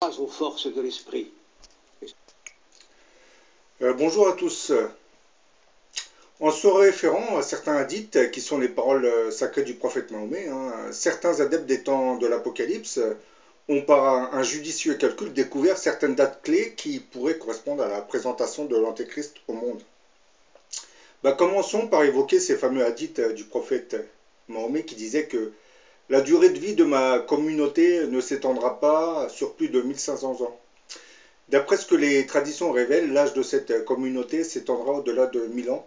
aux forces de l'esprit. Bonjour à tous. En se référant à certains hadiths, qui sont les paroles sacrées du prophète Mahomet, certains adeptes des temps de l'Apocalypse ont par un judicieux calcul découvert certaines dates clés qui pourraient correspondre à la présentation de l'Antéchrist au monde. Commençons par évoquer ces fameux hadiths du prophète Mahomet qui disait que la durée de vie de ma communauté ne s'étendra pas sur plus de 1500 ans. D'après ce que les traditions révèlent, l'âge de cette communauté s'étendra au-delà de 1000 ans.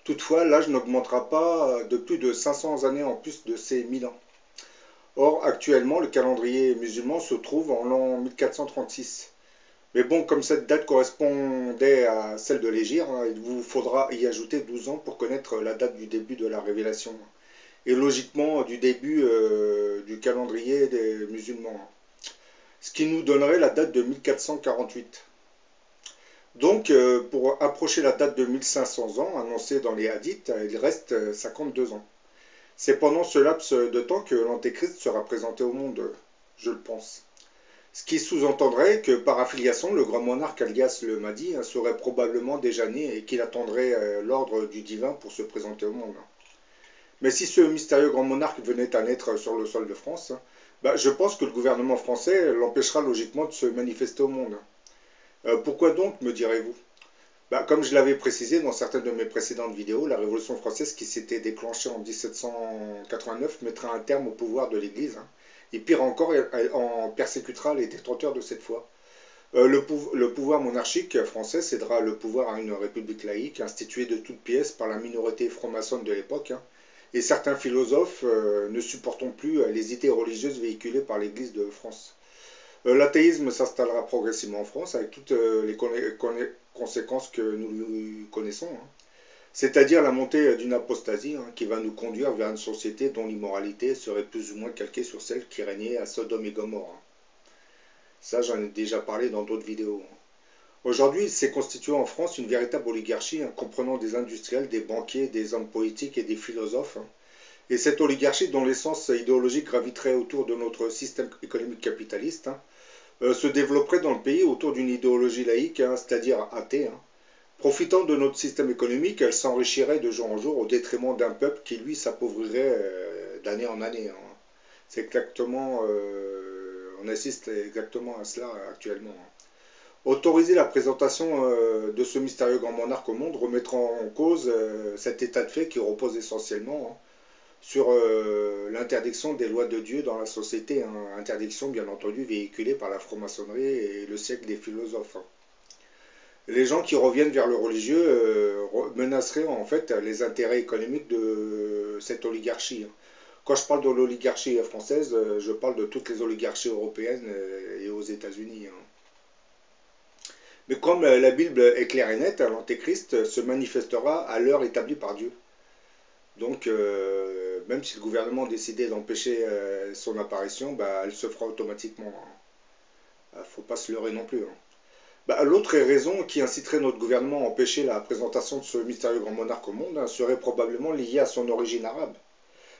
Toutefois, l'âge n'augmentera pas de plus de 500 années en plus de ces 1000 ans. Or, actuellement, le calendrier musulman se trouve en l'an 1436. Mais bon, comme cette date correspondait à celle de l'Hégire, il vous faudra y ajouter 12 ans pour connaître la date du début de la révélation. Et logiquement, du début du calendrier des musulmans. Ce qui nous donnerait la date de 1448. Donc, pour approcher la date de 1500 ans, annoncée dans les hadiths, il reste 52 ans. C'est pendant ce laps de temps que l'Antéchrist sera présenté au monde, je le pense. Ce qui sous-entendrait que par affiliation, le grand monarque alias le Mahdi serait probablement déjà né et qu'il attendrait l'ordre du divin pour se présenter au monde. Mais si ce mystérieux grand monarque venait à naître sur le sol de France, je pense que le gouvernement français l'empêchera logiquement de se manifester au monde. Pourquoi donc, me direz-vous? Comme je l'avais précisé dans certaines de mes précédentes vidéos, la Révolution française qui s'était déclenchée en 1789 mettra un terme au pouvoir de l'Église. Et pire encore, elle en persécutera les détenteurs de cette foi. Le pouvoir monarchique français cédera le pouvoir à une république laïque instituée de toutes pièces par la minorité franc-maçonne de l'époque. Et certains philosophes ne supportant plus les idées religieuses véhiculées par l'Église de France. L'athéisme s'installera progressivement en France avec toutes les conséquences que nous connaissons, c'est-à-dire la montée d'une apostasie qui va nous conduire vers une société dont l'immoralité serait plus ou moins calquée sur celle qui régnait à Sodome et Gomorrhe. Ça, j'en ai déjà parlé dans d'autres vidéos. Aujourd'hui, il s'est constitué en France une véritable oligarchie comprenant des industriels, des banquiers, des hommes politiques et des philosophes. Et cette oligarchie, dont l'essence idéologique graviterait autour de notre système économique capitaliste, se développerait dans le pays autour d'une idéologie laïque, c'est-à-dire athée. Profitant de notre système économique, elle s'enrichirait de jour en jour au détriment d'un peuple qui, lui, s'appauvrirait d'année en année. C'est exactement, on assiste exactement à cela actuellement. Autoriser la présentation de ce mystérieux grand monarque au monde remettra en cause cet état de fait qui repose essentiellement sur l'interdiction des lois de Dieu dans la société, interdiction bien entendu véhiculée par la franc-maçonnerie et le siècle des philosophes. Les gens qui reviennent vers le religieux menaceraient en fait les intérêts économiques de cette oligarchie. Quand je parle de l'oligarchie française, je parle de toutes les oligarchies européennes et aux États-Unis. Mais comme la Bible est claire et nette, l'Antéchrist se manifestera à l'heure établie par Dieu. Donc, même si le gouvernement décidait d'empêcher son apparition, elle se fera automatiquement. Il ne faut pas se leurrer non plus. L'autre raison qui inciterait notre gouvernement à empêcher la présentation de ce mystérieux grand monarque au monde serait probablement liée à son origine arabe.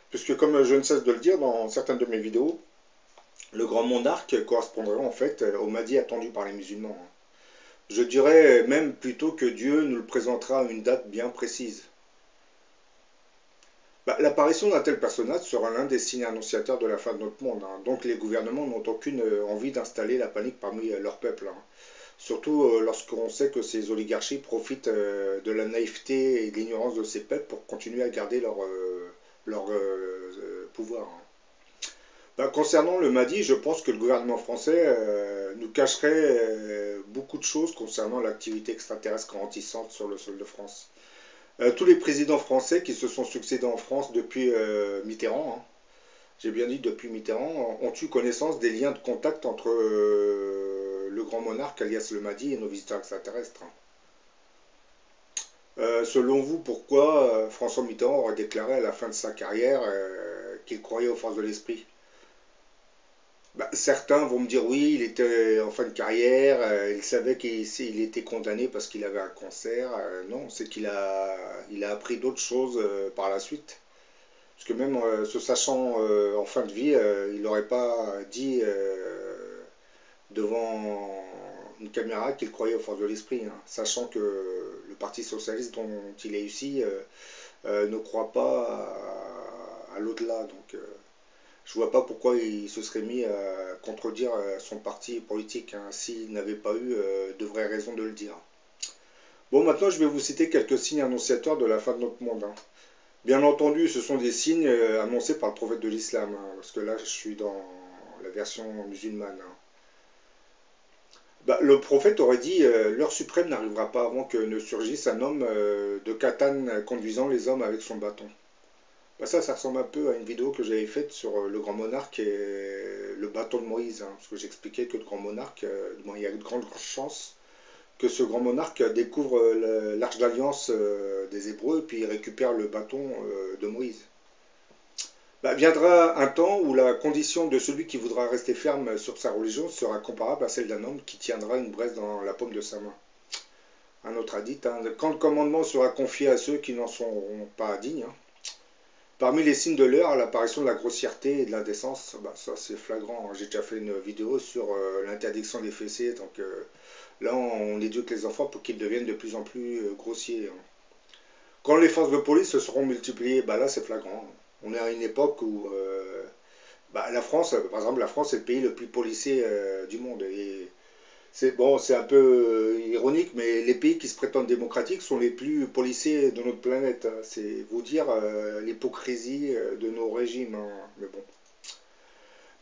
Puisque, comme je ne cesse de le dire dans certaines de mes vidéos, le grand monarque correspondrait en fait au Mahdi attendu par les musulmans. Je dirais même plutôt que Dieu nous le présentera à une date bien précise. L'apparition d'un tel personnage sera l'un des signes annonciateurs de la fin de notre monde. Donc les gouvernements n'ont aucune envie d'installer la panique parmi leur peuple. Surtout lorsqu'on sait que ces oligarchies profitent de la naïveté et de l'ignorance de ces peuples pour continuer à garder leur pouvoir. Concernant le Mahdi, je pense que le gouvernement français nous cacherait beaucoup de choses concernant l'activité extraterrestre grandissante sur le sol de France. Tous les présidents français qui se sont succédés en France depuis Mitterrand, j'ai bien dit depuis Mitterrand, ont eu connaissance des liens de contact entre le grand monarque alias le Mahdi et nos visiteurs extraterrestres. Selon vous, pourquoi François Mitterrand aurait déclaré à la fin de sa carrière qu'il croyait aux forces de l'esprit? Certains vont me dire oui, il était en fin de carrière, il savait qu'il était condamné parce qu'il avait un cancer. Non, c'est qu'il il a appris d'autres choses par la suite. Parce que même se sachant en fin de vie, il n'aurait pas dit devant une caméra qu'il croyait aux forces de l'esprit, hein, sachant que le Parti Socialiste dont il est issu ne croit pas à l'au-delà. Donc je vois pas pourquoi il se serait mis à contredire son parti politique, hein, s'il n'avait pas eu de vraies raisons de le dire. Bon, maintenant je vais vous citer quelques signes annonciateurs de la fin de notre monde, hein. Bien entendu, ce sont des signes annoncés par le prophète de l'islam, hein, parce que là je suis dans la version musulmane, hein. Bah, le prophète aurait dit l'heure suprême n'arrivera pas avant que ne surgisse un homme de Katane conduisant les hommes avec son bâton. Bah, ça ressemble un peu à une vidéo que j'avais faite sur le grand monarque et le bâton de Moïse, hein, parce que j'expliquais que le grand monarque, bon, il y a de grandes chances que ce grand monarque découvre l'arche d'alliance des Hébreux, puis il récupère le bâton de Moïse. Bah, viendra un temps où la condition de celui qui voudra rester ferme sur sa religion sera comparable à celle d'un homme qui tiendra une braise dans la paume de sa main. Un autre a dit, hein, quand le commandement sera confié à ceux qui n'en seront pas dignes, hein. Parmi les signes de l'heure, l'apparition de la grossièreté et de l'indécence, bah, ça c'est flagrant, hein. J'ai déjà fait une vidéo sur l'interdiction des fessées, donc là on éduque les enfants pour qu'ils deviennent de plus en plus grossiers, hein. Quand les forces de police se seront multipliées, bah là c'est flagrant. On est à une époque où bah, la France, par exemple, la France est le pays le plus policé du monde. Et c'est bon, c'est un peu ironique, mais les pays qui se prétendent démocratiques sont les plus policés de notre planète, hein. C'est vous dire l'hypocrisie de nos régimes, hein. Mais bon.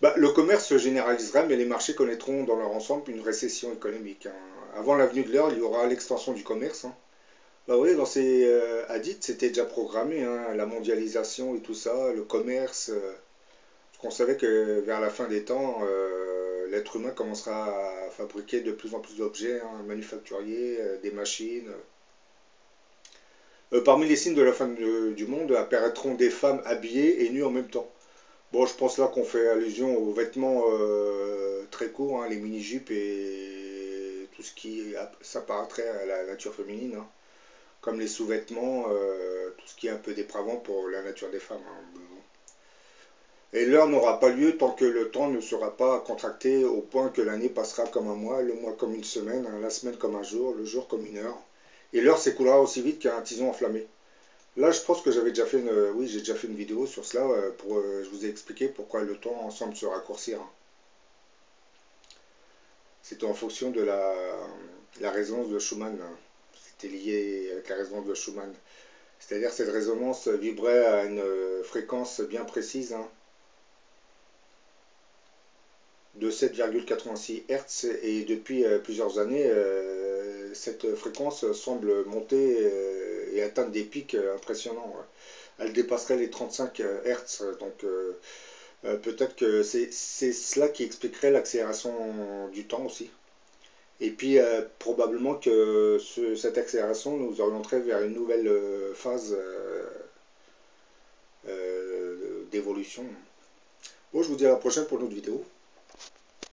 Bah, le commerce se généralisera, mais les marchés connaîtront dans leur ensemble une récession économique, hein. Avant la venue de l'heure, il y aura l'extension du commerce, hein. Bah oui, dans ces hadiths, c'était déjà programmé, hein, la mondialisation et tout ça, le commerce. Parce qu'on savait que vers la fin des temps, l'être humain commencera à fabriquer de plus en plus d'objets, hein, manufacturiers, des machines. Parmi les signes de la fin du monde apparaîtront des femmes habillées et nues en même temps. Bon, je pense là qu'on fait allusion aux vêtements très courts, hein, les mini-jupes et tout ce qui s'apparaîtrait à la nature féminine, hein, comme les sous-vêtements, tout ce qui est un peu dépravant pour la nature des femmes, hein. Et l'heure n'aura pas lieu tant que le temps ne sera pas contracté au point que l'année passera comme un mois, le mois comme une semaine, hein, la semaine comme un jour, le jour comme une heure. Et l'heure s'écoulera aussi vite qu'un tison enflammé. Là, je pense que j'avais déjà fait oui, j'ai déjà fait une vidéo sur cela, je vous ai expliqué pourquoi le temps semble se raccourcir. C'était en fonction de la résonance de Schumann, hein. C'était lié avec la résonance de Schumann. C'est-à-dire que cette résonance vibrait à une fréquence bien précise, hein, de 7,86 Hz, et depuis plusieurs années, cette fréquence semble monter et atteindre des pics impressionnants. Elle dépasserait les 35 Hz, donc peut-être que c'est cela qui expliquerait l'accélération du temps aussi. Et puis probablement que cette accélération nous orienterait vers une nouvelle phase d'évolution. Bon, je vous dis à la prochaine pour une autre vidéo.